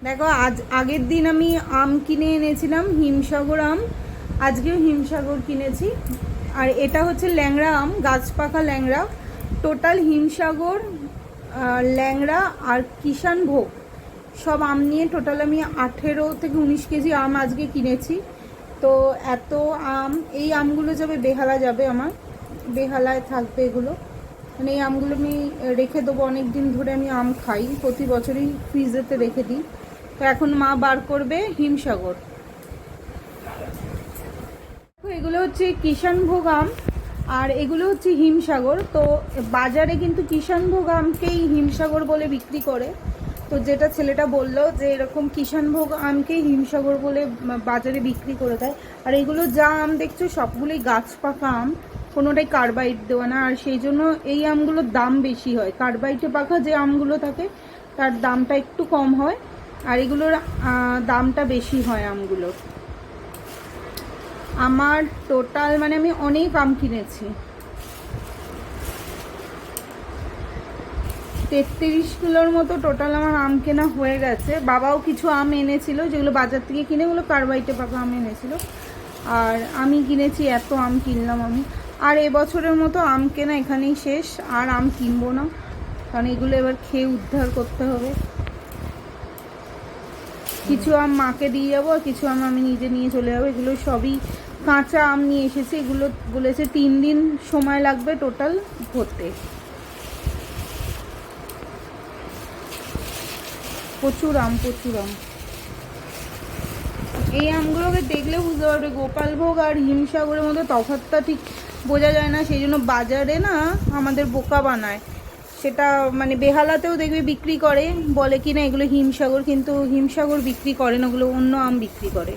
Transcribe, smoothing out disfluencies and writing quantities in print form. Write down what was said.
দেখো আগের দিন আমি আম কিনে এনেছিলাম, হিমসাগর আম। আজকেও হিমসাগর কিনেছি। আর এটা হচ্ছে ল্যাংড়া আম, গাছ পাকা ল্যাংড়া। টোটাল হিমসাগর, ল্যাংড়া আর কিষানভোগ সব আম নিয়ে টোটাল আমি 18 থেকে 19 কেজি আম আজকে কিনেছি। তো এত আম, এই আমগুলো যাবে বেহালা, যাবে আমার বেহালায় থাকবে এগুলো। মানে এই আমগুলো আমি রেখে দেবো, অনেক দিন ধরে আমি আম খাই, প্রতি বছরই ফ্রিজেতে রেখে দিই। তো এখন মা বার করবে হিমসাগর। এগুলো হচ্ছে কিষানভোগ আম আর এগুলো হচ্ছে হিমসাগর। তো বাজারে কিন্তু কিষানভোগ আমকেই হিমসাগর বলে বিক্রি করে। তো যেটা ছেলেটা বললো যে এরকম কিষানভোগ আমকেই হিমসাগর বলে বাজারে বিক্রি করে দেয়। আর এগুলো যা আম দেখছো সবগুলোই গাছ পাকা আম, কোনোটাই কার্বাইড দেওয়া না। আর সেই জন্য এই আমগুলোর দাম বেশি হয়। কার্বাইডে পাকা যে আমগুলো থাকে তার দামটা একটু কম হয়, আর এগুলোর দামটা বেশি হয় আমগুলোর। আমার টোটাল মানে আমি অনেক আম কিনেছি, 33 কিলোর মতো টোটাল আমার আম কেনা হয়ে গেছে। বাবাও কিছু আম এনেছিল যেগুলো বাজার থেকে কিনে, ওগুলো কার্বাইটে পাকা আম এনেছিল। আর আমি কিনেছি, এত আম কিনলাম আমি। আর এবছরের মতো আম কেনা এখানেই শেষ, আর আম কিনবো না, কারণ এগুলো এবার খেয়ে উদ্ধার করতে হবে। কিছু আম মাকে দিয়ে যাবো, আর কিছু আম আমি নিজে নিয়ে চলে যাবো। এগুলো সবই কাঁচা আম নিয়ে এসেছি, এগুলো বলেছে 3 দিন সময় লাগবে টোটাল ধরতে। প্রচুর আম, প্রচুর আম। এই আমগুলোকে দেখলে বুঝতে পারবে গোপালভোগ আর হিমসাগরের মধ্যে তফাৎটা ঠিক বোঝা যায় না। সেই জন্য বাজারে না আমাদের বোকা বানায়। সেটা মানে বেহালাতেও দেখবে বিক্রি করে, বলে কি না এগুলো হিমসাগর, কিন্তু হিমসাগর বিক্রি করে না, ওগুলো অন্য আম বিক্রি করে।